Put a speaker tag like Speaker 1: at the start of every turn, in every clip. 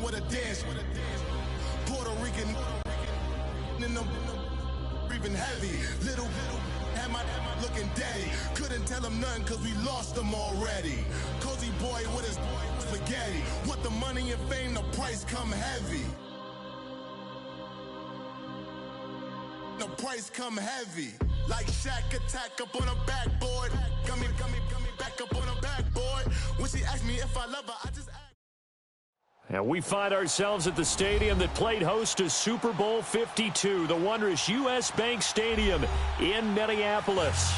Speaker 1: with a dance. Puerto Rican in them breathing heavy. Little had my looking daddy. Couldn't tell him nothing cause we lost him already. Cozy boy with his spaghetti. Want the money and fame, the price come heavy. The price come heavy. Like Shaq attack up on a backboard. Gummy, back up on a backboard. When she asked me if I love her, I just asked.
Speaker 2: And we find ourselves at the stadium that played host to Super Bowl 52, the wondrous U.S. Bank Stadium in Minneapolis.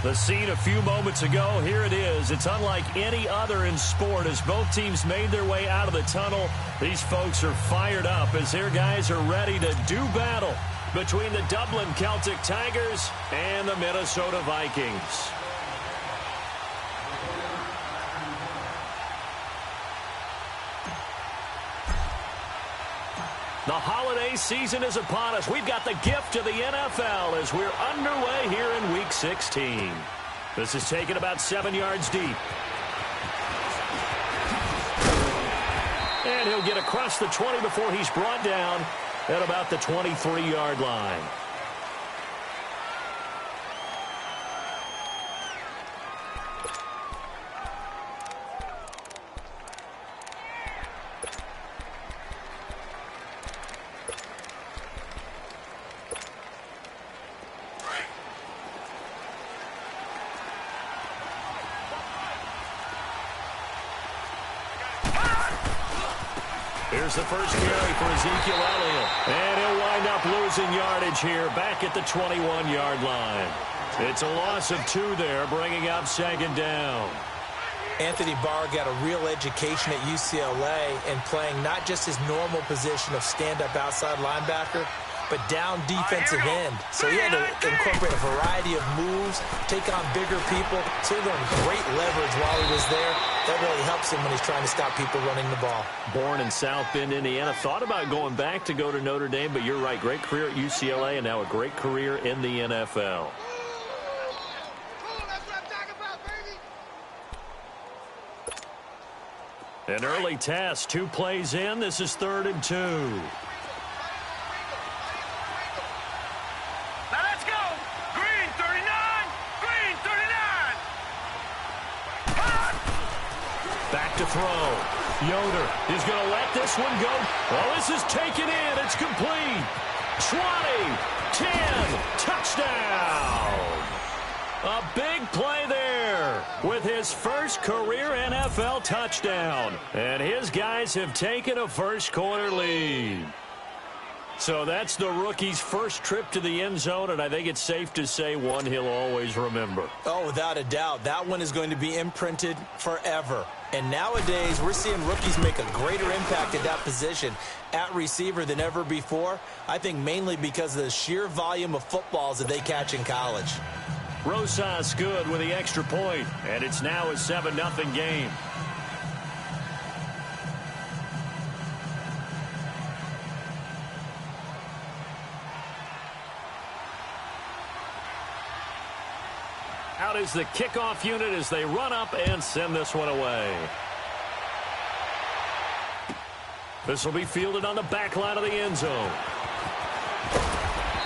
Speaker 2: The scene a few moments ago, here it is. It's unlike any other in sport as both teams made their way out of the tunnel. These folks are fired up as their guys are ready to do battle between the Dublin Celtic Tigers and the Minnesota Vikings. The holiday season is upon us. We've got the gift of the NFL as we're underway here in Week 16. This is taken about 7 yards deep. And he'll get across the 20 before he's brought down at about the 23-yard line. Here's the first carry for Ezekiel Elliott. And he'll wind up losing yardage here back at the 21-yard line. It's a loss of 2 there, bringing up second down.
Speaker 3: Anthony Barr got a real education at UCLA and playing not just his normal position of stand-up outside linebacker, but down defensive end. So he had to incorporate a variety of moves, take on bigger people. So he learned great leverage while he was there. That really helps him when he's trying to stop people running the ball.
Speaker 2: Born in South Bend, Indiana. Thought about going back to go to Notre Dame, but you're right. Great career at UCLA and now a great career in the NFL. An early test, 2 plays in. This is 3rd and 2.
Speaker 4: Now let's go. Green 39. Green 39.
Speaker 2: Back to throw. Yoder is going to let this one go. Oh, this is taken in. It's complete. 20, 10, touchdown. A big play there with his first career NFL touchdown. And his guys have taken a first-quarter lead. So that's the rookie's first trip to the end zone, and I think it's safe to say one he'll always remember.
Speaker 3: Oh, without a doubt. That one is going to be imprinted forever. And nowadays, we're seeing rookies make a greater impact at that position at receiver than ever before. I think mainly because of the sheer volume of footballs that they catch in college.
Speaker 2: Rosas good with the extra point, and it's now a 7-0 game. Out is the kickoff unit as they run up and send this one away. This will be fielded on the back line of the end zone.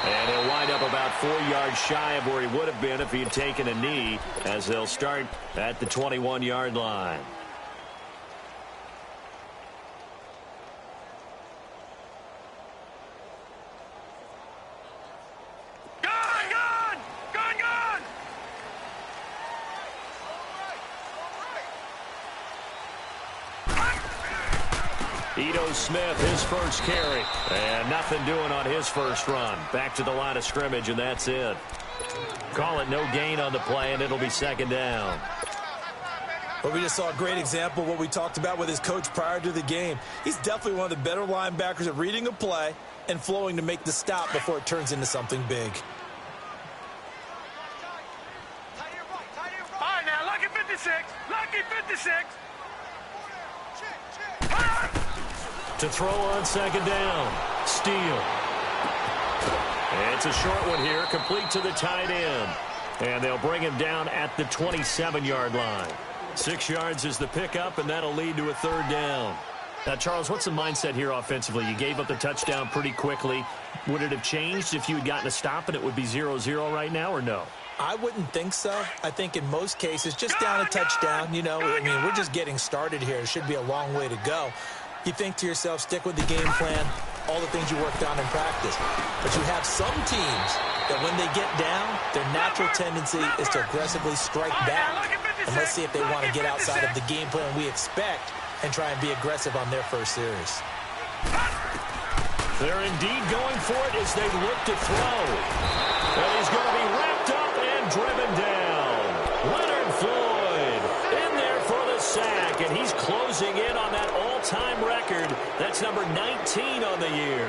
Speaker 2: And he'll wind up about 4 yards shy of where he would have been if he had taken a knee, as they'll start at the 21-yard line. Ito Smith, his first carry. And nothing doing on his first run. Back to the line of scrimmage, and that's it. Call it no gain on the play, and it'll be second down.
Speaker 3: But we just saw a great example of what we talked about with his coach prior to the game. He's definitely one of the better linebackers at reading a play and flowing to make the stop before it turns into something big.
Speaker 4: All right, now, lucky 56. Lucky 56.
Speaker 2: To throw on second down. Steele. It's a short one here, complete to the tight end. And they'll bring him down at the 27-yard line. 6 yards is the pickup, and that'll lead to a third down. Now, Charles, what's the mindset here offensively? You gave up the touchdown pretty quickly. Would it have changed if you had gotten a stop and it would be 0-0 right now, or no?
Speaker 3: I wouldn't think so. I think in most cases, just down a touchdown, you know, I mean, we're just getting started here. It should be a long way to go. You think to yourself, stick with the game plan, all the things you worked on in practice. But you have some teams that when they get down, their natural tendency is to aggressively strike back. And let's see if they want to get outside of the game plan we expect and try and be aggressive on their first series.
Speaker 2: They're indeed going for it as they look to throw. And he's going to be wrapped up and driven down. Leonard Floyd in there for the sack, and he's closing in on that all-time record. That's number 19 on the year.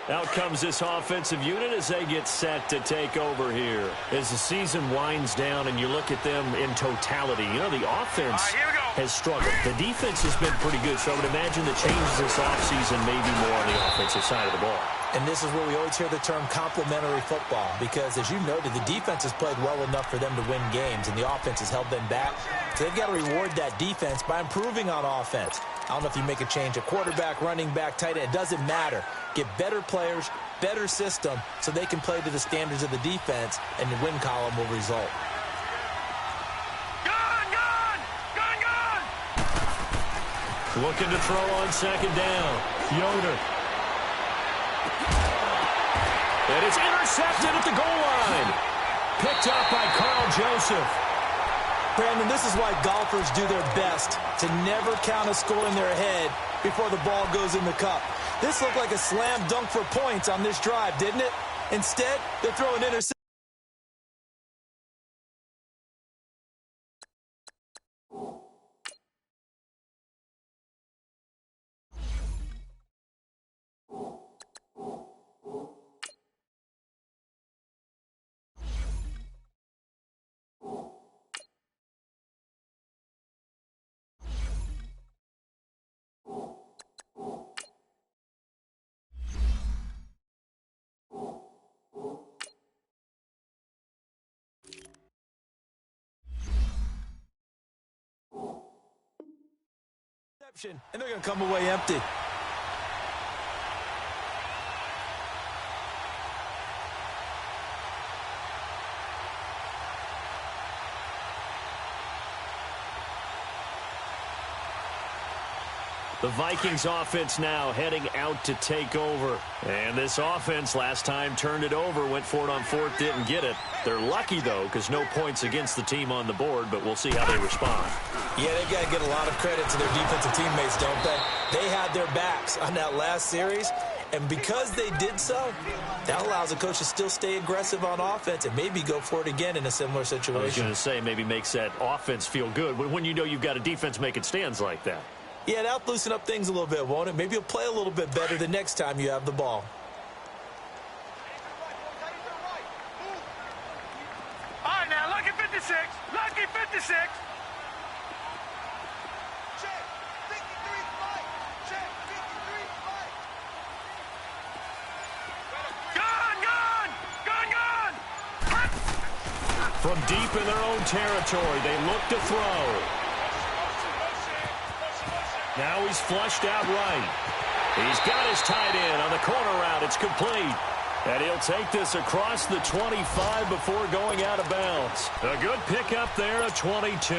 Speaker 2: Out comes this offensive unit as they get set to take over here. As the season winds down and you look at them in totality, you know, the offense has struggled. The defense has been pretty good, so I would imagine the changes this offseason may be more on the offensive side of the ball.
Speaker 3: And this is where we always hear the term complementary football, because as you noted, the defense has played well enough for them to win games, and the offense has held them back. So they've got to reward that defense by improving on offense. I don't know if you make a change at quarterback, running back, tight end. It doesn't matter. Get better players, better system, so they can play to the standards of the defense, and the win column will result.
Speaker 2: Looking to throw on second down. Yoder. And it's intercepted at the goal line. Picked up by Carl Joseph.
Speaker 3: Brandon, this is why golfers do their best to never count a score in their head before the ball goes in the cup. This looked like a slam dunk for points on this drive, didn't it? Instead, they throw an interception. And they're going to come away empty.
Speaker 2: The Vikings offense now heading out to take over. And this offense last time turned it over, went for it on fourth, didn't get it. They're lucky, though, because no points against the team on the board, but we'll see how they respond.
Speaker 3: Yeah, they've got to get a lot of credit to their defensive teammates, don't they? They had their backs on that last series, and because they did so, that allows the coach to still stay aggressive on offense and maybe go for it again in a similar situation.
Speaker 2: I was going to say, maybe makes that offense feel good when you know you've got a defense making stands like that.
Speaker 3: Yeah, that'll loosen up things a little bit, won't it? Maybe you'll play a little bit better the next time you have the ball.
Speaker 4: All right, now, lucky 56. Lucky 56. Check. 53 fight. Check. 53 fight. Gun.
Speaker 2: From deep in their own territory, they look to throw. Now he's flushed out right. He's got his tight end on the corner route. It's complete. And he'll take this across the 25 before going out of bounds. A good pickup there, a 22.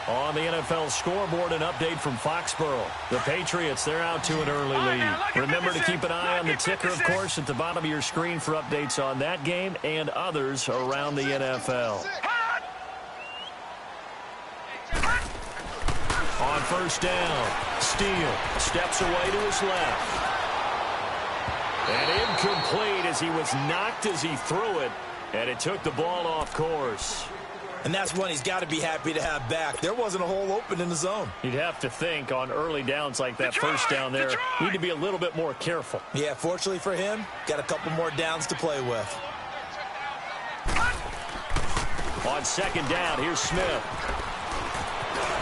Speaker 2: On the NFL scoreboard, an update from Foxborough. The Patriots, they're out to an early lead. Remember to keep an eye on the ticker, of course, at the bottom of your screen for updates on that game and others around the NFL. On first down, Steele steps away to his left. And incomplete as he was knocked as he threw it, and it took the ball off course.
Speaker 3: And that's one he's got to be happy to have back. There wasn't a hole open in the zone.
Speaker 2: You'd have to think on early downs like that first down there, need to be a little bit more careful.
Speaker 3: Yeah, fortunately for him, got a couple more downs to play with.
Speaker 2: On second down, here's Smith.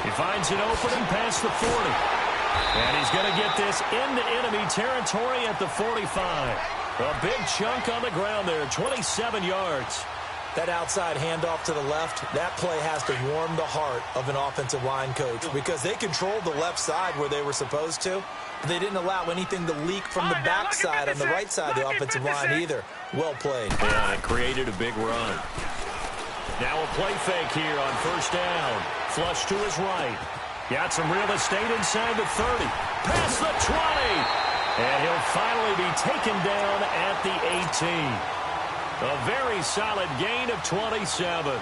Speaker 2: He finds an opening past the 40. And he's going to get this into enemy territory at the 45. A big chunk on the ground there, 27 yards.
Speaker 3: That outside handoff to the left, that play has to warm the heart of an offensive line coach because they controlled the left side where they were supposed to. But they didn't allow anything to leak from the backside on the right side of the offensive line either. Well played.
Speaker 2: Yeah, it created a big run. Now a play fake here on first down. Flush to his right. Got some real estate inside the 30. Past the 20. And he'll finally be taken down at the 18. A very solid gain of 27.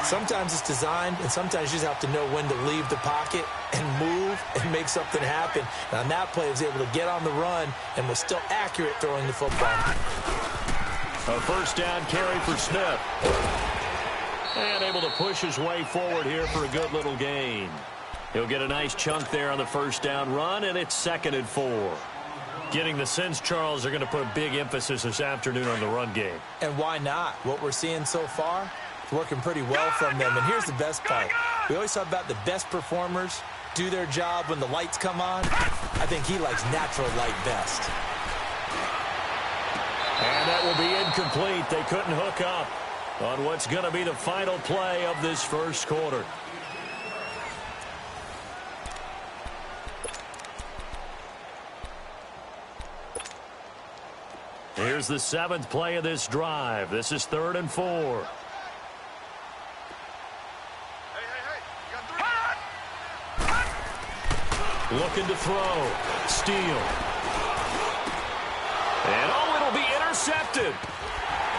Speaker 3: Sometimes it's designed, and sometimes you just have to know when to leave the pocket and move and make something happen. And on that play, he was able to get on the run and was still accurate throwing the football.
Speaker 2: A first down carry for Smith. And able to push his way forward here for a good little gain. He'll get a nice chunk there on the first down run, and it's 2nd and 4. Getting the sense, Charles, they're going to put a big emphasis this afternoon on the run game.
Speaker 3: And why not? What we're seeing so far, it's working pretty well from them. And here's the best part. We always talk about the best performers do their job when the lights come on. I think he likes natural light best.
Speaker 2: And that will be incomplete. They couldn't hook up on what's going to be the final play of this first quarter. Here's the 7th play of this drive. This is 3rd and 4. Looking to throw. Steal. And it'll be intercepted.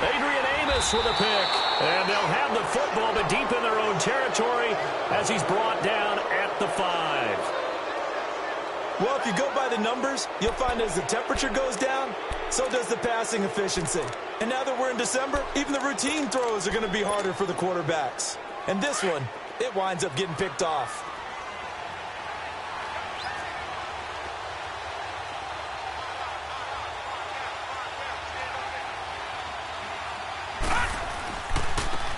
Speaker 2: Adrian Amos with a pick. And they'll have the football, but deep in their own territory as he's brought down at the 5.
Speaker 3: Well, if you go by the numbers, you'll find as the temperature goes down, so does the passing efficiency. And now that we're in December, even the routine throws are going to be harder for the quarterbacks. And this one, it winds up getting picked off.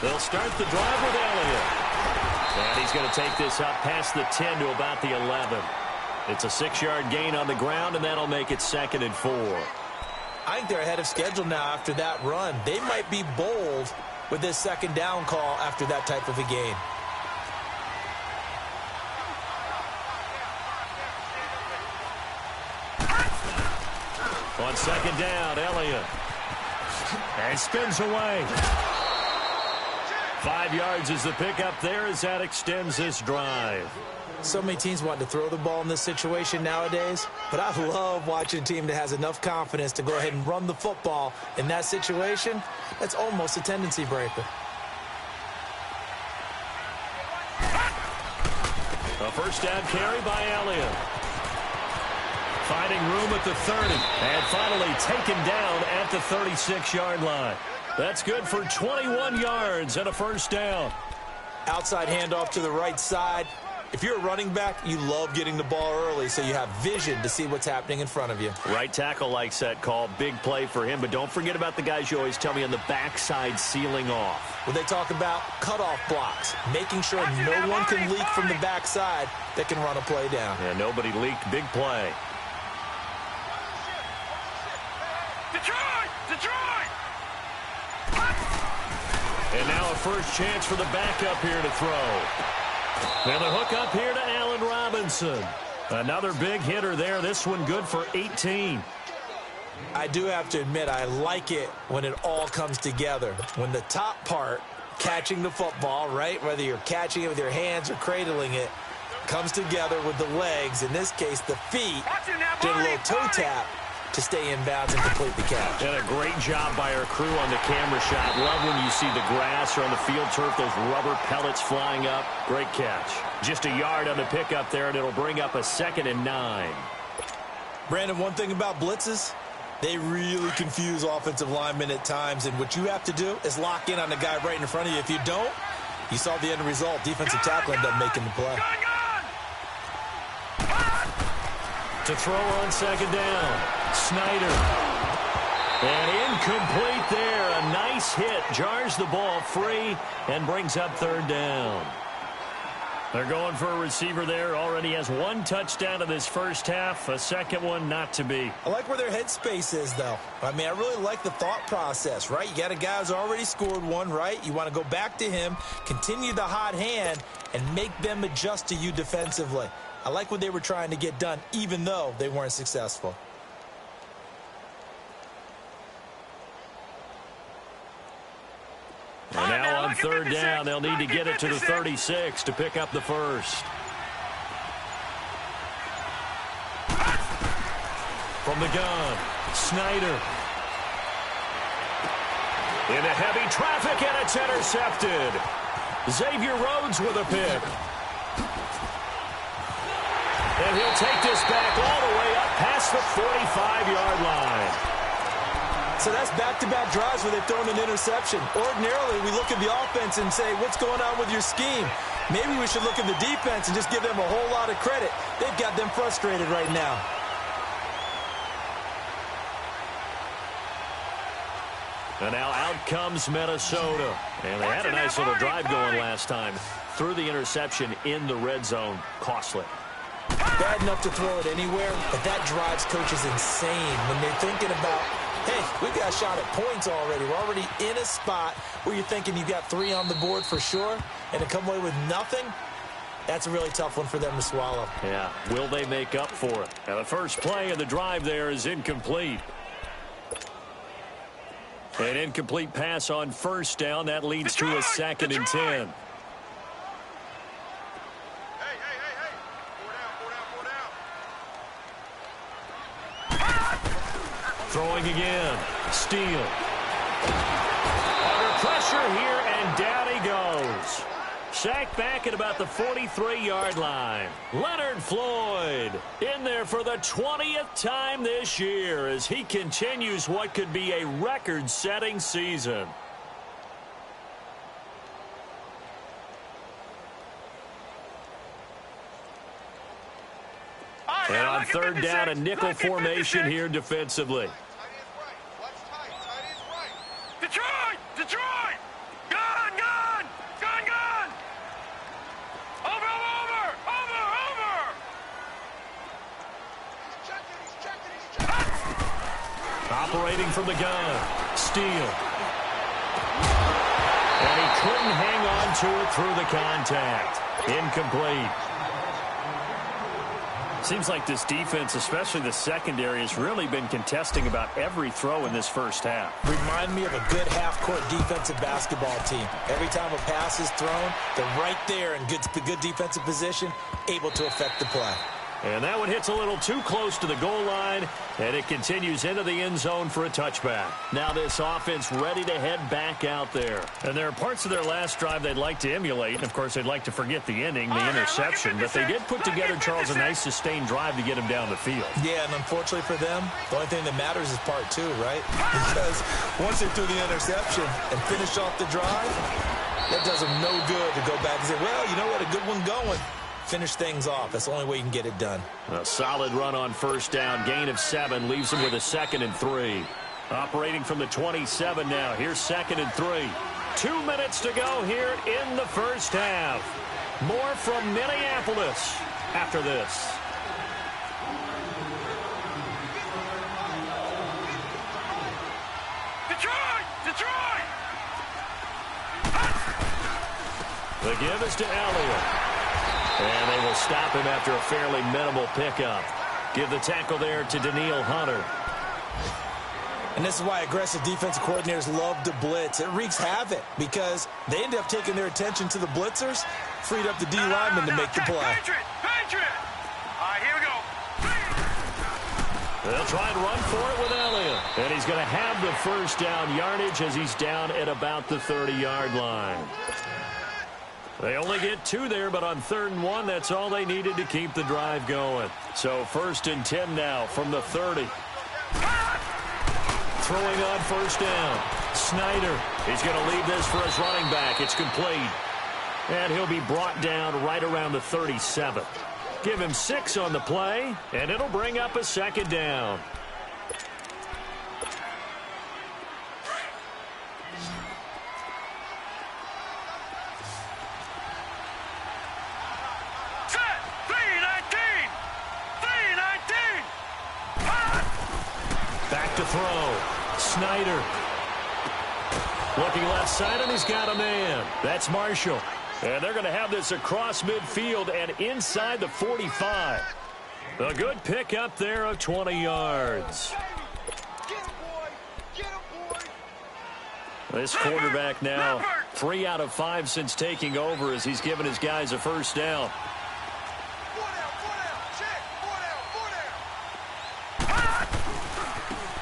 Speaker 2: They'll start the drive with Elliott. And he's going to take this up past the 10 to about the 11. It's a 6-yard gain on the ground, and that'll make it 2nd and 4.
Speaker 3: I think they're ahead of schedule now after that run. They might be bold with this 2nd down call after that type of a gain.
Speaker 2: On 2nd down, Elliott. And spins away. 5 yards is the pickup there as that extends this drive.
Speaker 3: So many teams want to throw the ball in this situation nowadays, but I love watching a team that has enough confidence to go ahead and run the football in that situation. That's almost a tendency breaker.
Speaker 2: A first down carry by Elliott. Finding room at the 30 and finally taken down at the 36-yard line. That's good for 21 yards and a first down.
Speaker 3: Outside handoff to the right side. If you're a running back, you love getting the ball early so you have vision to see what's happening in front of you.
Speaker 2: Right tackle likes that call. Big play for him, but don't forget about the guys you always tell me on the backside sealing off.
Speaker 3: When they talk about cutoff blocks, making sure no one can leak from the backside that can run a play down.
Speaker 2: Yeah, nobody leaked. Big play.
Speaker 4: Detroit! Detroit!
Speaker 2: And now a first chance for the backup here to throw. And the hook up here to Allen Robinson. Another big hitter there. This one good for 18.
Speaker 3: I do have to admit, I like it when it all comes together. When the top part, catching the football, right, whether you're catching it with your hands or cradling it, comes together with the legs. In this case, the feet did a little toe tap to stay in bounds and complete the catch.
Speaker 2: And a great job by our crew on the camera shot. Love when you see the grass or on the field turf, those rubber pellets flying up. Great catch. Just a yard on the pickup there, and it'll bring up a 2nd and 9.
Speaker 3: Brandon, one thing about blitzes, they really confuse offensive linemen at times, and what you have to do is lock in on the guy right in front of you. If you don't, you saw the end result. Defensive tackle ended up making the play.
Speaker 2: To throw on 2nd down. Snyder. And incomplete there. A nice hit. Jars the ball free and brings up 3rd down. They're going for a receiver there. Already has one touchdown in this first half. A second one not to be.
Speaker 3: I like where their headspace is, though. I mean, I really like the thought process, right? You got a guy who's already scored one, right? You want to go back to him, continue the hot hand, and make them adjust to you defensively. I like what they were trying to get done, even though they weren't successful.
Speaker 2: And now on third down, they'll need to get it to the 36 to pick up the first. From the gun, Snyder. Into heavy traffic, and it's intercepted. Xavier Rhodes with a pick. And he'll take this back all the way up past the 45-yard line.
Speaker 3: So that's back-to-back drives where they've thrown an interception. Ordinarily, we look at the offense and say, what's going on with your scheme? Maybe we should look at the defense and just give them a whole lot of credit. They've got them frustrated right now.
Speaker 2: And now out comes Minnesota. And they had a nice little drive going last time. Threw the interception in the red zone. Costly.
Speaker 3: Bad enough to throw it anywhere, but that drives coaches insane when they're thinking about, hey, we've got a shot at points already. We're already in a spot where you're thinking you've got 3 on the board for sure, and to come away with nothing, that's a really tough one for them to swallow.
Speaker 2: Yeah, will they make up for it? Now, the first play of the drive there is incomplete. An incomplete pass on first down. That leads to a 2nd and 10. Throwing again. Steele. Under pressure here, and down he goes. Sacked back at about the 43-yard line. Leonard Floyd in there for the 20th time this year as he continues what could be a record-setting season. And on third down, a nickel formation here defensively.
Speaker 4: Detroit! Detroit! Gun! Gun! Gun! Gun! Over! Over! Over! Over! He's checking!
Speaker 2: Operating from the gun. Steele. And he couldn't hang on to it through the contact. Incomplete. Seems like this defense, especially the secondary, has really been contesting about every throw in this first half.
Speaker 3: Remind me of a good half-court defensive basketball team. Every time a pass is thrown, they're right there in good defensive position, able to affect the play.
Speaker 2: And that one hits a little too close to the goal line, and it continues into the end zone for a touchback. Now this offense ready to head back out there. And there are parts of their last drive they'd like to emulate. And, of course, they'd like to forget the ending, the interception. But they did put together, Charles, a nice sustained drive to get him down the field.
Speaker 3: Yeah, and unfortunately for them, the only thing that matters is part 2, right? Because once they threw the interception and finished off the drive, that does them no good to go back and say, well, you know what, a good one going. Finish things off. That's the only way you can get it done.
Speaker 2: A solid run on first down. Gain of 7 leaves him with a 2nd and 3. Operating from the 27 now. Here's 2nd and 3. 2 minutes to go here in the first half. More from Minneapolis after this.
Speaker 4: Detroit! Detroit!
Speaker 2: The give is to Elliott. And they will stop him after a fairly minimal pickup. Give the tackle there to Daniil Hunter.
Speaker 3: And this is why aggressive defensive coordinators love to blitz. It wreaks havoc because they end up taking their attention to the blitzers, freed up the D lineman to make the play.
Speaker 4: Patriot! Patriot! All right, here we go.
Speaker 2: They'll try and run for it with Elliott. And he's going to have the first down yardage as he's down at about the 30-yard line. They only get 2 there, but on 3rd and 1, that's all they needed to keep the drive going. So 1st and 10 now from the 30. Throwing on first down. Snyder. He's going to leave this for his running back. It's complete. And he'll be brought down right around the 37. Give him 6 on the play, and it'll bring up a 2nd down. Back to throw. Snyder. Looking left side, and he's got a man. That's Marshall. And they're going to have this across midfield and inside the 45. A good pick up there of 20 yards. This quarterback now 3 out of 5 since taking over as he's given his guys a first down.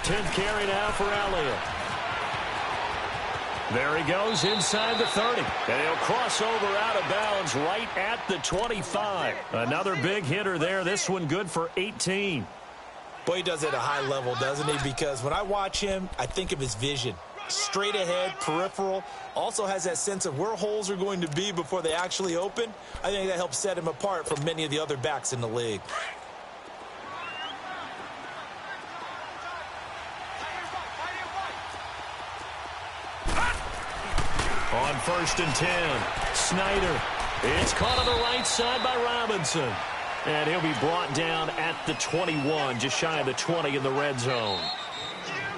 Speaker 2: 10th carry now for Elliott. There he goes inside the 30. And he'll cross over out of bounds right at the 25. Another big hitter there. This one good for 18.
Speaker 3: Boy, he does it at a high level, doesn't he? Because when I watch him, I think of his vision. Straight ahead, peripheral. Also has that sense of where holes are going to be before they actually open. I think that helps set him apart from many of the other backs in the league.
Speaker 2: On 1st and 10, Snyder. It's caught on the right side by Robinson. And he'll be brought down at the 21, just shy of the 20 in the red zone.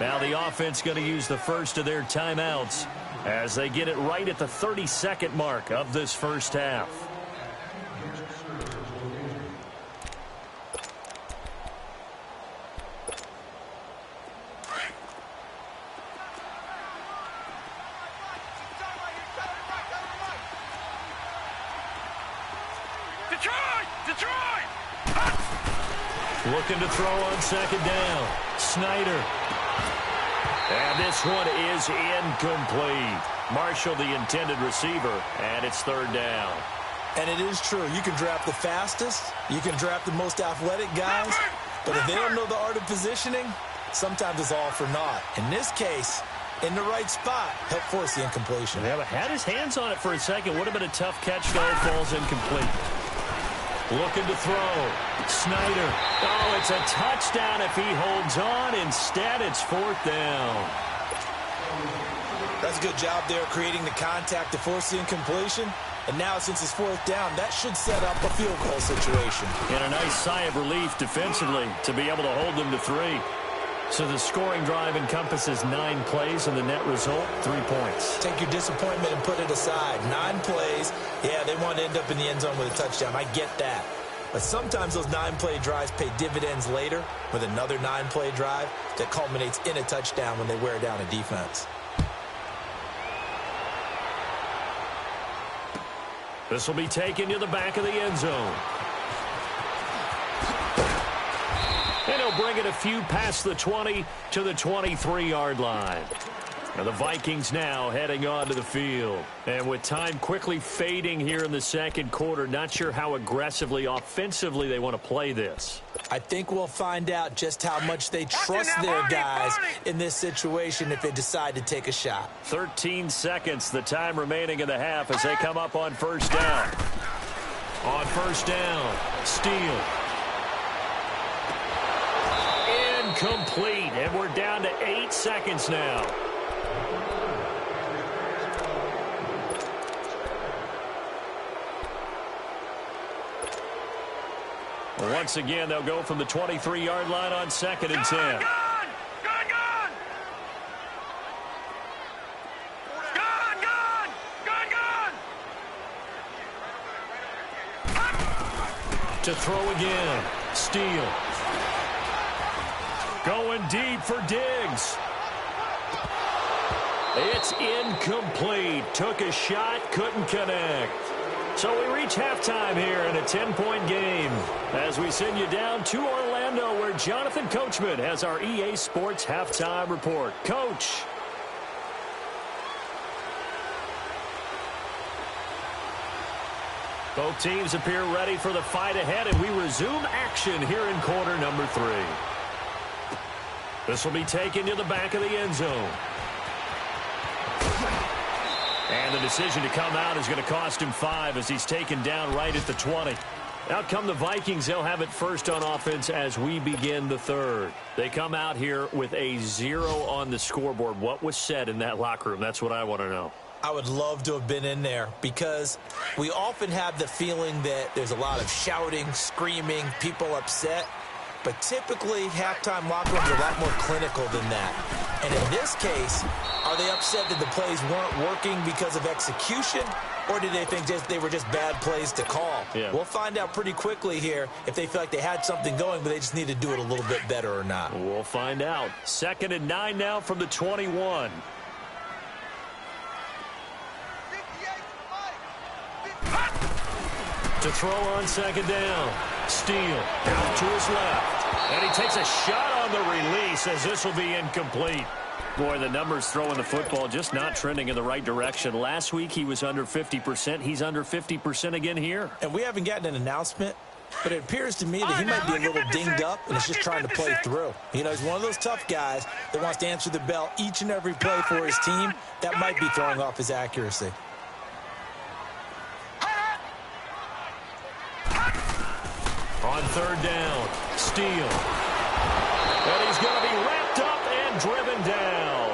Speaker 2: Now the offense going to use the first of their timeouts as they get it right at the 32nd mark of this first half. Looking to throw on 2nd down. Snyder. And this one is incomplete. Marshall, the intended receiver, and it's 3rd down.
Speaker 3: And it is true. You can draft the fastest. You can draft the most athletic guys. But if they don't know the art of positioning, sometimes it's all for naught. In this case, in the right spot, help force the incompletion.
Speaker 2: Yeah, but had his hands on it for a second. Would have been a tough catch, though. Falls incomplete. Looking to throw. Snyder. Oh, it's a touchdown if he holds on. Instead, it's 4th down.
Speaker 3: That's a good job there creating the contact to force the incompletion. And now, since it's 4th down, that should set up a field goal situation.
Speaker 2: And a nice sigh of relief defensively to be able to hold them to 3. So the scoring drive encompasses 9 plays, and the net result, 3 points.
Speaker 3: Take your disappointment and put it aside. 9 plays. Yeah, they want to end up in the end zone with a touchdown. I get that. But sometimes those 9-play drives pay dividends later with another 9-play drive that culminates in a touchdown when they wear down a defense.
Speaker 2: This will be taken to the back of the end zone. And he'll bring it a few past the 20 to the 23-yard line. And the Vikings now heading onto the field. And with time quickly fading here in the second quarter, not sure how aggressively, offensively they want to play this.
Speaker 3: I think we'll find out just how much they trust their guys in this situation if they decide to take a shot.
Speaker 2: 13 seconds, the time remaining in the half as they come up on 1st down. On 1st down, Steele. Incomplete, and we're down to 8 seconds now. Once again, they'll go from the 23-yard line on 2nd and 10. To throw again, Steele. Going deep for Diggs. It's incomplete. Took a shot, couldn't connect. So we reach halftime here in a 10-point game as we send you down to Orlando where Jonathan Coachman has our EA Sports halftime report. Coach. Both teams appear ready for the fight ahead, and we resume action here in quarter number 3. This will be taken to the back of the end zone. And the decision to come out is going to cost him 5 as he's taken down right at the 20. Out come the Vikings. They'll have it first on offense as we begin the 3rd. They come out here with a 0 on the scoreboard. What was said in that locker room? That's what I want to know.
Speaker 3: I would love to have been in there because we often have the feeling that there's a lot of shouting, screaming, people upset. but typically halftime locker rooms are a lot more clinical than that. And in this case, are they upset that the plays weren't working because of execution, or did they think they were just bad plays to call?
Speaker 2: Yeah.
Speaker 3: We'll find out pretty quickly here if they feel like they had something going, but they just need to do it a little bit better or not.
Speaker 2: We'll find out. 2nd and 9 now from the 21. To throw on 2nd down. Steele out to his left. And he takes a shot on the release as this will be incomplete. Boy, the numbers throwing the football just not trending in the right direction. Last week he was under 50%. He's under 50% again here.
Speaker 3: And we haven't gotten an announcement, but it appears to me that he might be a little dinged up and is just trying to play through. You know, he's one of those tough guys that wants to answer the bell each and every play for his team. That might be throwing off his accuracy.
Speaker 2: On 3rd down, Steele. And he's going to be wrapped up and driven down.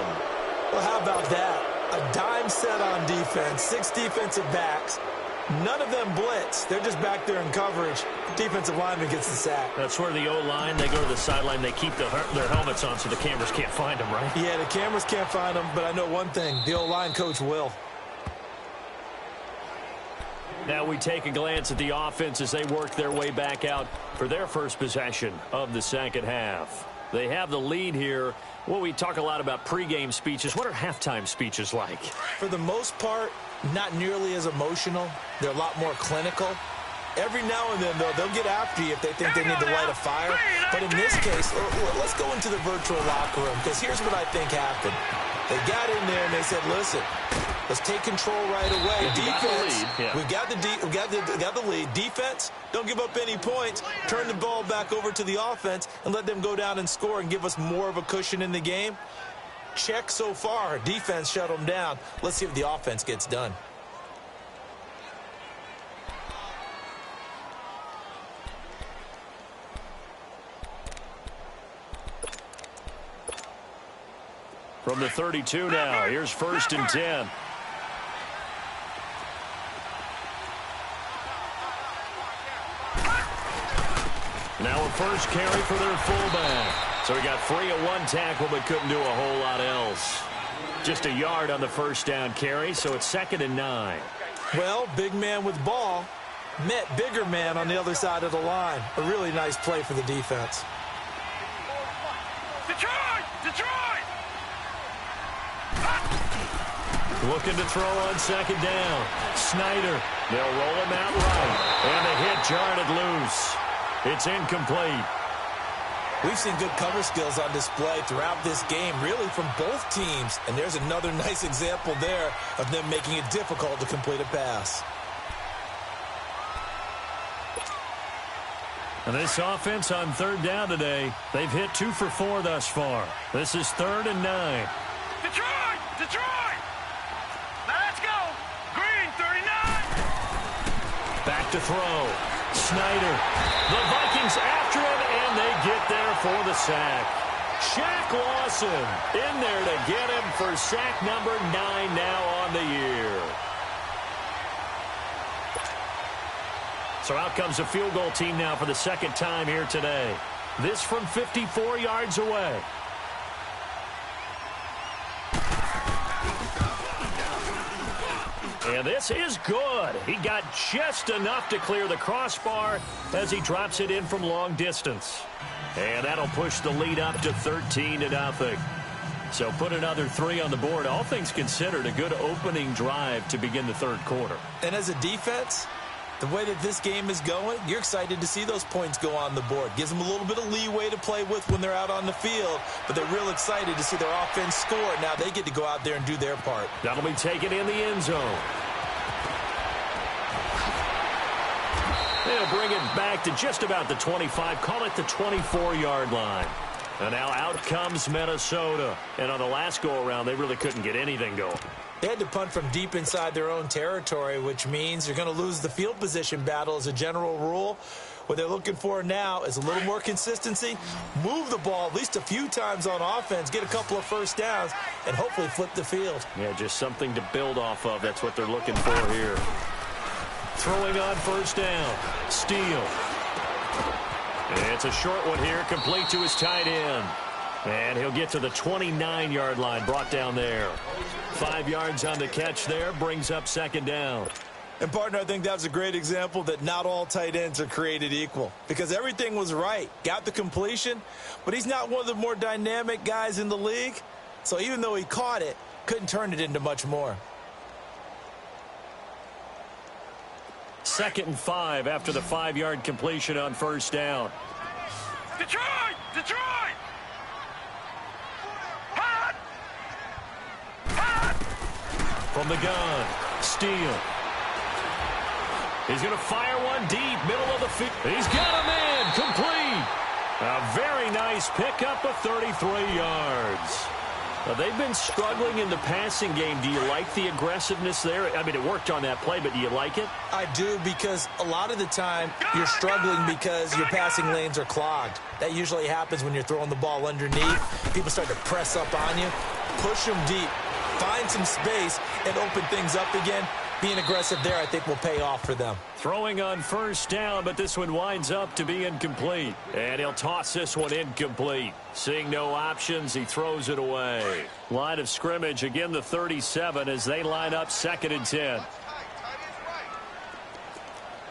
Speaker 3: Well, how about that? A dime set on defense, 6 defensive backs. None of them blitz. They're just back there in coverage. Defensive lineman gets the sack.
Speaker 2: That's where the O-line, they go to the sideline, they keep their helmets on so the cameras can't find them, right?
Speaker 3: Yeah, the cameras can't find them, but I know one thing. The O-line coach will.
Speaker 2: Now we take a glance at the offense as they work their way back out for their first possession of the 2nd half. They have the lead here. Well, we talk a lot about pregame speeches. What are halftime speeches like?
Speaker 3: For the most part, not nearly as emotional. They're a lot more clinical. Every now and then, though, they'll get after you if they think they need to light a fire. But in this case, let's go into the virtual locker room, because here's what I think happened. They got in there and they said, listen, let's take control right away. Defense, we got the lead. Defense, don't give up any points. Turn the ball back over to the offense and let them go down and score and give us more of a cushion in the game. Check so far. Defense shut them down. Let's see if the offense gets done.
Speaker 2: From the 32 now, here's 1st and 10. Now a first carry for their fullback. So he got free of 1 tackle but couldn't do a whole lot else. Just a yard on the first down carry, so it's 2nd and 9.
Speaker 3: Well, big man with ball met bigger man on the other side of the line. A really nice play for the defense.
Speaker 4: Detroit! Detroit!
Speaker 2: Looking to throw on 2nd down. Snyder. They'll roll him out right. And the hit jarred loose. It's incomplete.
Speaker 3: We've seen good cover skills on display throughout this game, really from both teams. And there's another nice example there of them making it difficult to complete a pass.
Speaker 2: And this offense on 3rd down today, they've hit 2 for 4 thus far. This is 3rd and 9.
Speaker 4: Detroit! Detroit! Now let's go! Green 39!
Speaker 2: Back to throw. Snyder. The Vikings after him, and they get there for the sack. Shaq Lawson in there to get him for sack number 9 now on the year. So out comes a field goal team now for the 2nd time here today. This from 54 yards away. And this is good. He got just enough to clear the crossbar as he drops it in from long distance. And that'll push the lead up to 13-0. So put another 3 on the board. All things considered, a good opening drive to begin the 3rd quarter.
Speaker 3: And as a defense, the way that this game is going, you're excited to see those points go on the board. Gives them a little bit of leeway to play with when they're out on the field, but they're real excited to see their offense score. Now they get to go out there and do their part.
Speaker 2: That'll be taken in the end zone. They'll bring it back to just about the 25, call it the 24-yard line. And now out comes Minnesota. And on the last go-around, they really couldn't get anything going.
Speaker 3: They had to punt from deep inside their own territory, which means you're going to lose the field position battle as a general rule. What they're looking for now is a little more consistency, move the ball at least a few times on offense, get a couple of first downs, and hopefully flip the field.
Speaker 2: Yeah, just something to build off of. That's what they're looking for here. Throwing on first down. Steele. It's a short one here, complete to his tight end. And he'll get to the 29-yard line, brought down there. 5 yards on the catch there, brings up second down.
Speaker 3: And, partner, I think that's a great example that not all tight ends are created equal, because everything was right. Got the completion, but he's not one of the more dynamic guys in the league. So even though he caught it, couldn't turn it into much more.
Speaker 2: 2nd and 5 after the 5-yard completion on first down.
Speaker 4: Detroit! Detroit! Hot! Hot!
Speaker 2: From the gun, Steele. He's going to fire one deep, middle of the field. He's got him in, complete. A very nice pickup of 33 yards. Now, they've been struggling in the passing game. Do you like the aggressiveness there? I mean, it worked on that play, but do you like it?
Speaker 3: I do, because a lot of the time you're struggling because your passing lanes are clogged. That usually happens when you're throwing the ball underneath. People start to press up on you. Push them deep. Find some space and open things up again. Being aggressive there, I think, will pay off for them.
Speaker 2: Throwing on first down, but this one winds up to be incomplete. And he'll toss this one incomplete. Seeing no options, he throws it away. Line of scrimmage, again the 37 as they line up 2nd and 10.
Speaker 4: All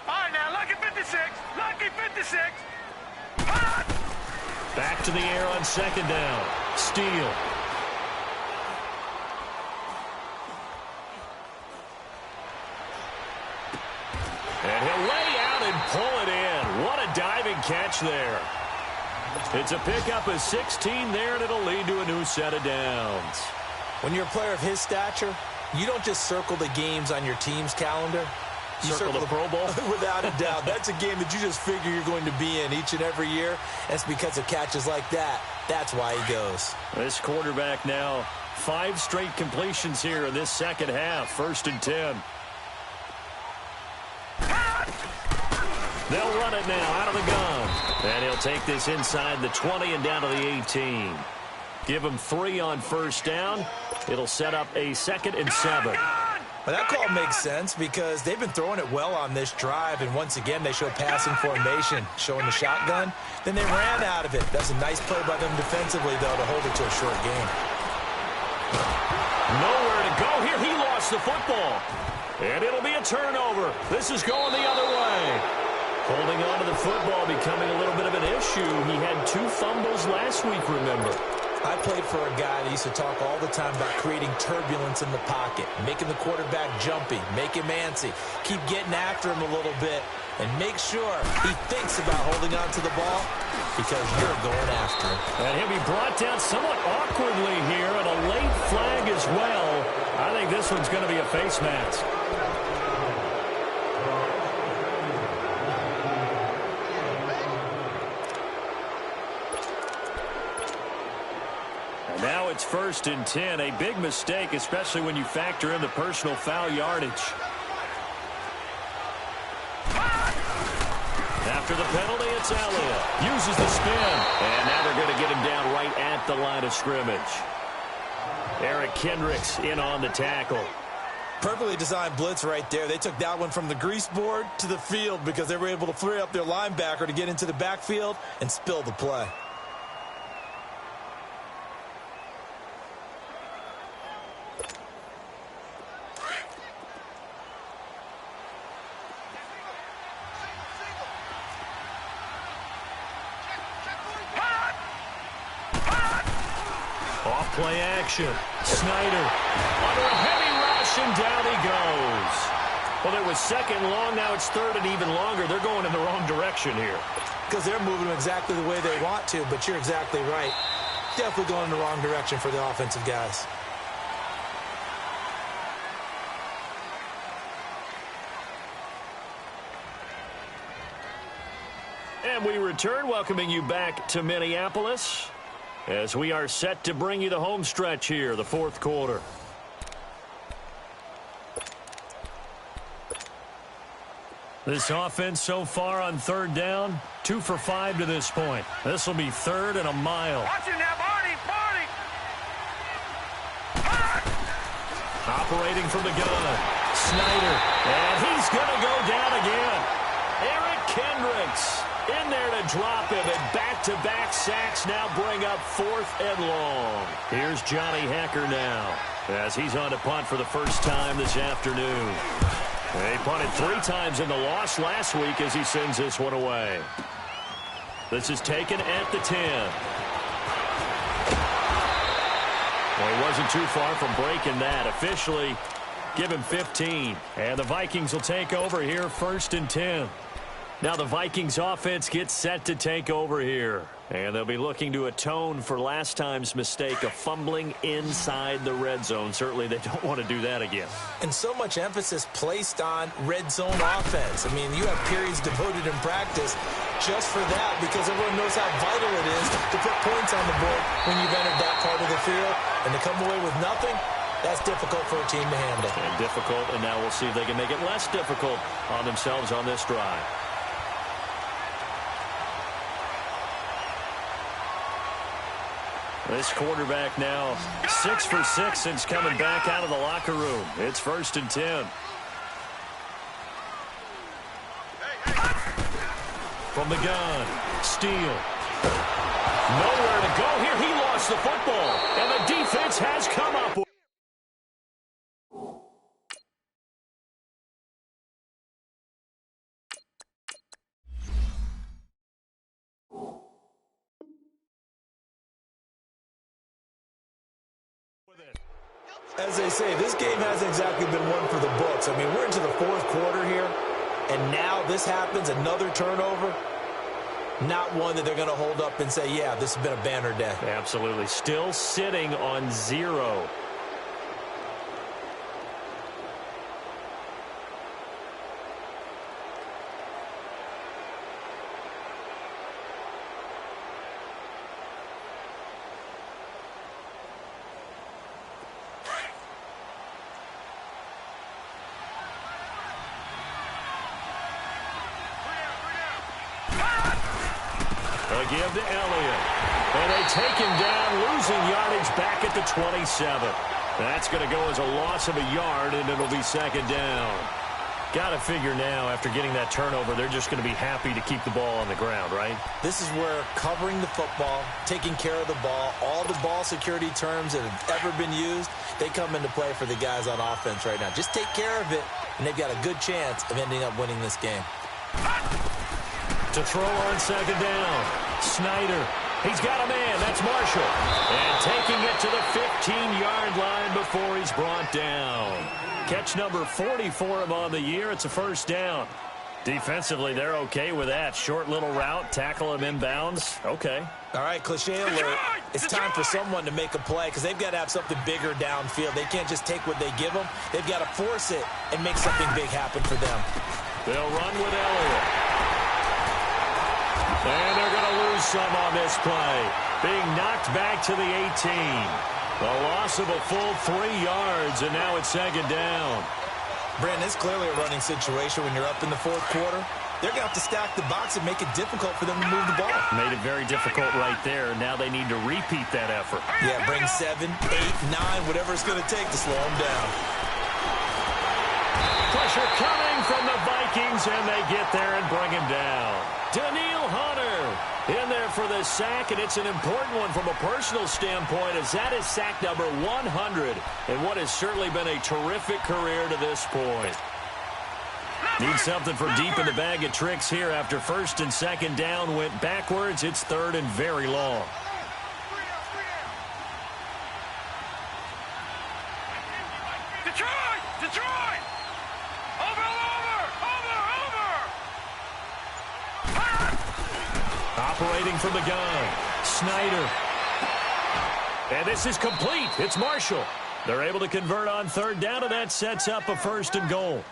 Speaker 4: right, now, lucky 56. Lucky 56. Hot!
Speaker 2: Back to the air on 2nd down. Steele. And he'll lay out and pull it in. What a diving catch there. It's a pickup of 16 there, and it'll lead to a new set of downs.
Speaker 3: When you're a player of his stature, you don't just circle the games on your team's calendar. You
Speaker 2: Circle the Pro Bowl?
Speaker 3: Without a doubt. That's a game that you just figure you're going to be in each and every year. And it's because of catches like that. That's why he goes.
Speaker 2: This quarterback now, 5 straight completions here in this second half. 1st and 10. They'll run it now out of the gun. And he'll take this inside the 20 and down to the 18. Give him 3 on first down. It'll set up a 2nd and 7.
Speaker 3: Well, that call makes sense because they've been throwing it well on this drive. And once again, they show passing formation, showing the shotgun. Then they ran out of it. That's a nice play by them defensively, though, to hold it to a short game.
Speaker 2: Nowhere to go here. He lost the football. And it'll be a turnover. This is going the other way. Holding on to the football becoming a little bit of an issue. He had 2 fumbles last week, remember.
Speaker 3: I played for a guy that used to talk all the time about creating turbulence in the pocket, making the quarterback jumpy, make him antsy, keep getting after him a little bit, and make sure he thinks about holding on to the ball because you're going after him.
Speaker 2: And he'll be brought down somewhat awkwardly here, and a late flag as well. I think this one's going to be a face mask. Now it's 1st and 10. A big mistake, especially when you factor in the personal foul yardage. After the penalty, it's Elliott. Uses the spin. And now they're going to get him down right at the line of scrimmage. Eric Kendricks in on the tackle.
Speaker 3: Perfectly designed blitz right there. They took that one from the grease board to the field because they were able to free up their linebacker to get into the backfield and spill the play.
Speaker 2: Play action. Snyder under a heavy rush, and down he goes. Well, it was 2nd long. Now it's 3rd and even longer. They're going in the wrong direction here.
Speaker 3: Because they're moving exactly the way they want to, but you're exactly right. Definitely going in the wrong direction for the offensive guys.
Speaker 2: And we return, welcoming you back to Minneapolis as we are set to bring you the home stretch here, the 4th quarter. This offense so far on 3rd down, 2 for 5 to this point. This will be 3rd and a mile.
Speaker 4: Watch it now, Barney, Barney.
Speaker 2: Operating from the gun, Snyder, and he's going to go down again. Eric Kendricks In there to drop him, and back-to-back sacks now bring up 4th and long. Here's Johnny Hacker now, as he's on to punt for the first time this afternoon. He punted 3 times in the loss last week as he sends this one away. This is taken at the 10. Well, he wasn't too far from breaking that. Officially, give him 15. And the Vikings will take over here, 1st and 10. Now the Vikings offense gets set to take over here. And they'll be looking to atone for last time's mistake of fumbling inside the red zone. Certainly they don't want to do that again.
Speaker 3: And so much emphasis placed on red zone offense. I mean, you have periods devoted in practice just for that, because everyone knows how vital it is to put points on the board when you've entered that part of the field. And to come away with nothing, that's difficult for a team to handle.
Speaker 2: And difficult, and now we'll see if they can make it less difficult on themselves on this drive. This quarterback now 6 for 6 since coming back out of the locker room. It's 1st and 10. From the gun, Steele. Nowhere to go here. He lost the football, and the defense has come up with.
Speaker 3: As they say, this game hasn't exactly been one for the books. I mean, we're into the 4th quarter here, and now this happens, another turnover. Not one that they're going to hold up and say, yeah, this has been a banner day.
Speaker 2: Absolutely. Still sitting on 0. Give to Elliott. And they take him down, losing yardage back at the 27. That's going to go as a loss of a yard, and it'll be 2nd down. Got to figure now, after getting that turnover, they're just going to be happy to keep the ball on the ground, right?
Speaker 3: This is where covering the football, taking care of the ball, all the ball security terms that have ever been used, they come into play for the guys on offense right now. Just take care of it, and they've got a good chance of ending up winning this game.
Speaker 2: To throw on 2nd down. Snyder. He's got a man. That's Marshall. And taking it to the 15-yard line before he's brought down. Catch number 40 for him on the year. It's a 1st down. Defensively, they're okay with that. Short little route. Tackle him inbounds. Okay.
Speaker 3: All right, cliche alert. It's time for someone to make a play because they've got to have something bigger downfield. They can't just take what they give them. They've got to force it and make something big happen for them.
Speaker 2: They'll run with Elliott. And they're going to lose some on this play. Being knocked back to the 18. A loss of a full 3 yards, and now it's 2nd down.
Speaker 3: Brandon, it's clearly a running situation when you're up in the 4th quarter. They're going to have to stack the box and make it difficult for them to move the ball.
Speaker 2: Made it very difficult right there. Now they need to repeat that effort.
Speaker 3: Yeah, bring 7, 8, 9, whatever it's going to take to slow them down.
Speaker 2: Pressure coming from the Vikings, and they get there and bring him down. Daniil Hunter in there for the sack, and it's an important one from a personal standpoint, as that is sack number 100 in what has certainly been a terrific career to this point. Need something for deep in the bag of tricks here after 1st and 2nd down went backwards. It's 3rd and very long.
Speaker 4: Detroit! Over!
Speaker 2: Operating from the gun, Snyder. And this is complete. It's Marshall. They're able to convert on 3rd down, and that sets up a 1st and goal.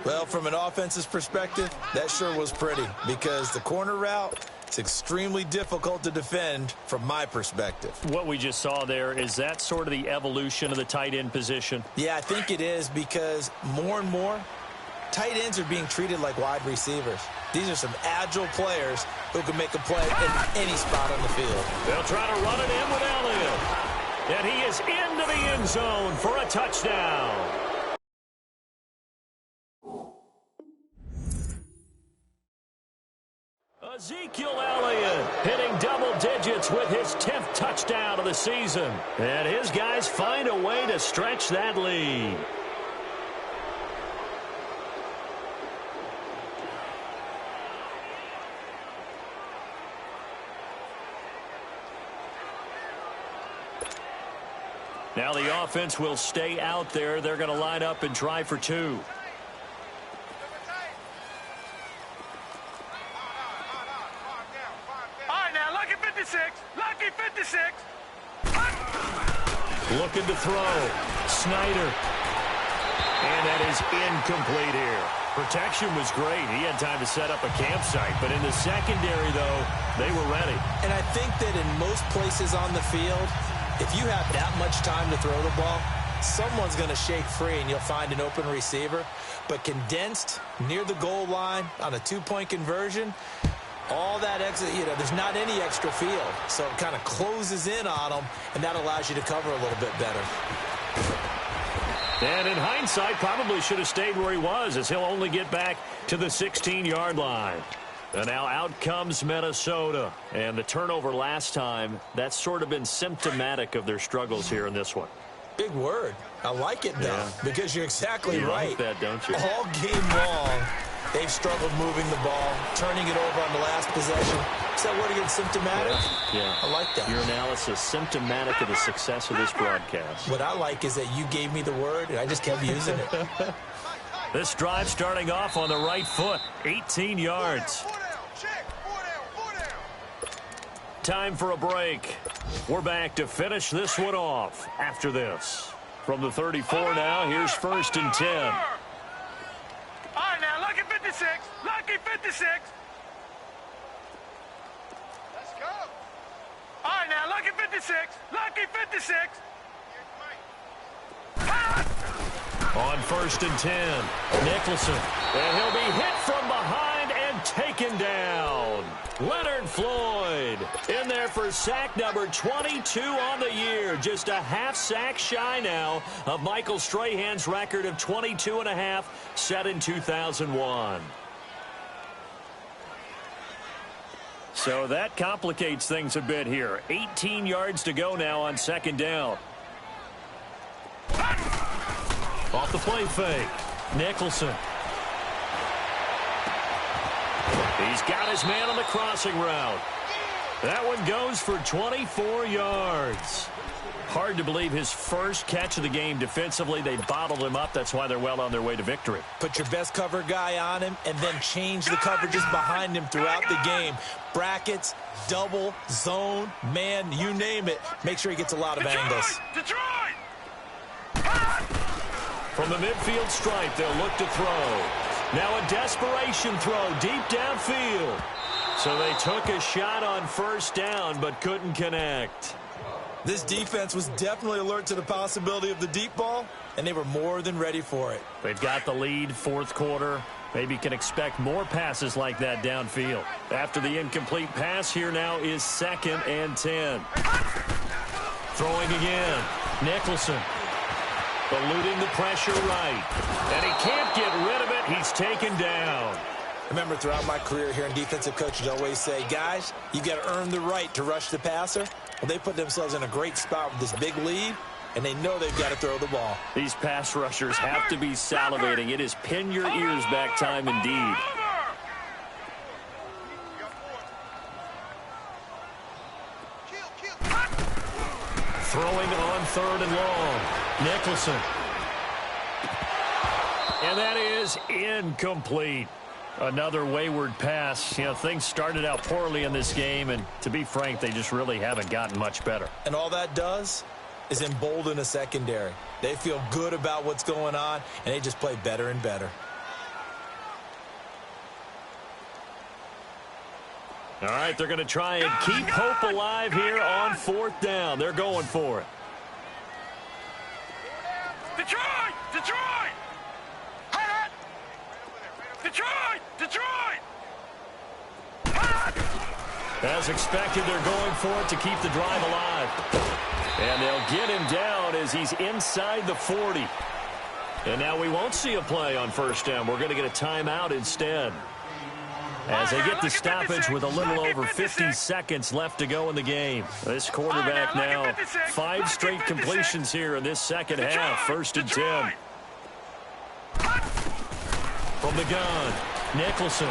Speaker 3: Well, from an offense's perspective, that sure was pretty because the corner route, it's extremely difficult to defend from my perspective.
Speaker 2: What we just saw there, is that sort of the evolution of the tight end position?
Speaker 3: Yeah, I think it is because more and more, tight ends are being treated like wide receivers. These are some agile players who can make a play in any spot on the field.
Speaker 2: They'll try to run it in with Elliott. And he is into the end zone for a touchdown. A Ezekiel Elliott hitting double digits with his 10th touchdown of the season. And his guys find a way to stretch that lead. Now the offense will stay out there. They're going to line up and try for two.
Speaker 4: Lucky 56.
Speaker 2: Looking to throw. Snyder. And that is incomplete here. Protection was great. He had time to set up a campsite. But in the secondary, though, they were ready.
Speaker 3: And I think that in most places on the field, if you have that much time to throw the ball, someone's going to shake free and you'll find an open receiver. But condensed near the goal line on a two-point conversion, all that exit, there's not any extra field. So it kind of closes in on them, and that allows you to cover a little bit better.
Speaker 2: And in hindsight, probably should have stayed where he was, as he'll only get back to the 16-yard line. And now out comes Minnesota. And the turnover last time, that's sort of been symptomatic of their struggles here in this one.
Speaker 3: Big word. I like it, though, because you're exactly right.
Speaker 2: You like that, don't you?
Speaker 3: All game long, they've struggled moving the ball, turning it over on the last possession. Is that word again, symptomatic?
Speaker 2: Yeah.
Speaker 3: I like that.
Speaker 2: Your analysis, symptomatic of the success of this broadcast.
Speaker 3: What I like is that you gave me the word, and I just kept using it.
Speaker 2: This drive starting off on the right foot, 18 yards. Time for a break. We're back to finish this one off after this. From the 34 now, here's 1st and 10.
Speaker 4: All right, now, lucky 56. Lucky 56. Let's go. All right, now, lucky 56. Lucky 56.
Speaker 2: On 1st and 10, Nicholson. And he'll be hit from behind and taken down. Leonard Floyd in there for sack number 22 on the year. Just a half sack shy now of Michael Strahan's record of 22.5 set in 2001. So that complicates things a bit here. 18 yards to go now on 2nd down. Off the play fake. Nicholson. He's got his man on the crossing route. That one goes for 24 yards. Hard to believe his first catch of the game defensively. They bottled him up. That's why they're well on their way to victory.
Speaker 3: Put your best cover guy on him and then change the coverages behind him throughout the game. Brackets, double, zone, man, you name it. Make sure he gets a lot of angles.
Speaker 2: From the midfield stripe, they'll look to throw. Now a desperation throw deep downfield. So they took a shot on 1st down but couldn't connect.
Speaker 3: This defense was definitely alert to the possibility of the deep ball, and they were more than ready for it.
Speaker 2: They've got the lead, 4th quarter. Maybe can expect more passes like that downfield. After the incomplete pass, here now is 2nd and 10. Throwing again. Nicholson. Eluding the pressure right. And he can't get rid of it. He's taken down.
Speaker 3: Remember, throughout my career here in defensive coaches always say, guys, you got to earn the right to rush the passer. Well, they put themselves in a great spot with this big lead, and they know they've got to throw the ball.
Speaker 2: These pass rushers have to be salivating. It is pin your ears back time indeed. Throwing on 3rd and long. Nicholson. And that is incomplete. Another wayward pass. Things started out poorly in this game, and to be frank, they just really haven't gotten much better.
Speaker 3: And all that does is embolden a secondary. They feel good about what's going on, and they just play better and better.
Speaker 2: All right, they're going to try and keep hope alive here on 4th down. They're going for it.
Speaker 4: Detroit! Detroit! Detroit! Detroit!
Speaker 2: As expected, they're going for it to keep the drive alive. And they'll get him down as he's inside the 40. And now we won't see a play on 1st down. We're going to get a timeout instead. as they get the stoppage with a little over 50 seconds left to go in the game. This quarterback now 5 straight completions here in this second half. 1st and 10. From the gun, Nicholson.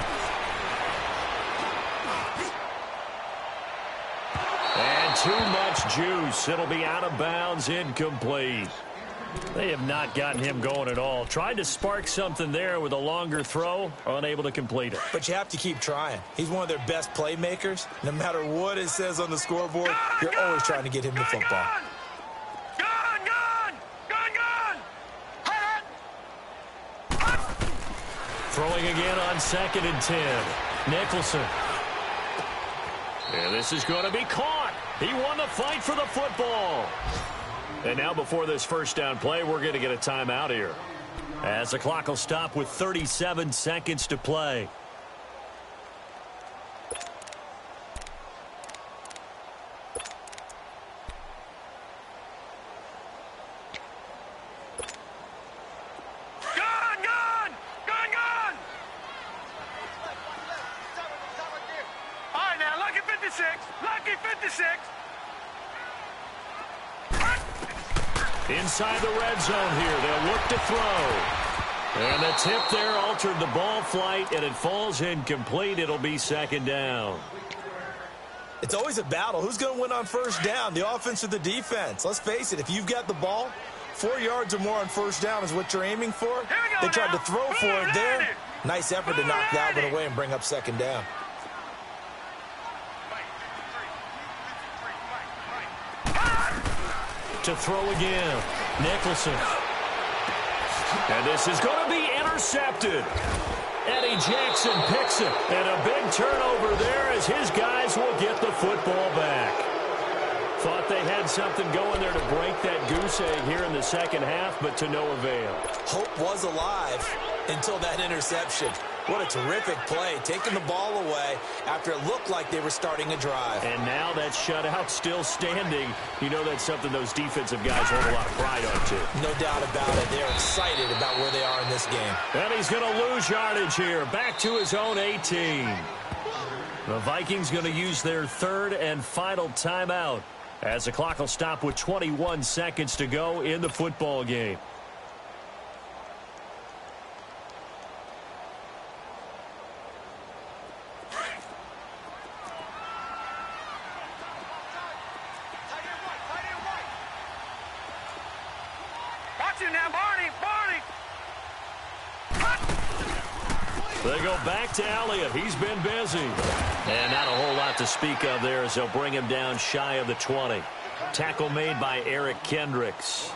Speaker 2: And too much juice. It'll be out of bounds, incomplete. They have not gotten him going at all. Tried to spark something there with a longer throw, unable to complete it.
Speaker 3: But you have to keep trying. He's one of their best playmakers. No matter what it says on the scoreboard, you're always trying to get him the football.
Speaker 2: Throwing again on 2nd and 10. Nicholson. And this is going to be caught. He won the fight for the football. And now before this first down play, we're going to get a timeout here, as the clock will stop with 37 seconds to play. Inside the red zone here, they'll look to throw. And the tip there altered the ball flight, and it falls incomplete. It'll be 2nd down.
Speaker 3: It's always a battle. Who's going to win on 1st down, the offense or the defense? Let's face it, if you've got the ball, 4 yards or more on 1st down is what you're aiming for. They tried to throw for it there. Nice effort to knock that one away and bring up 2nd down.
Speaker 2: To throw again, Nicholson. And this is going to be intercepted. Eddie Jackson picks it. And a big turnover there as his guys will get the football back. Thought they had something going there to break that goose egg here in the second half, but to no avail.
Speaker 3: Hope was alive until that interception. What a terrific play, taking the ball away after it looked like they were starting a drive.
Speaker 2: And now that shutout still standing. You know that's something those defensive guys hold a lot of pride on, too.
Speaker 3: No doubt about it. They're excited about where they are in this game.
Speaker 2: And he's going to lose yardage here, back to his own 18. The Vikings going to use their 3rd and final timeout, as the clock will stop with 21 seconds to go in the football game. They go back to Elliott. He's been busy. And not a whole lot to speak of there as they'll bring him down shy of the 20. Tackle made by Eric Kendricks.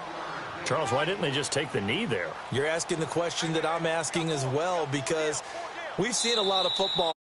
Speaker 2: Charles, why didn't they just take the knee there?
Speaker 3: You're asking the question that I'm asking as well, because we've seen a lot of football.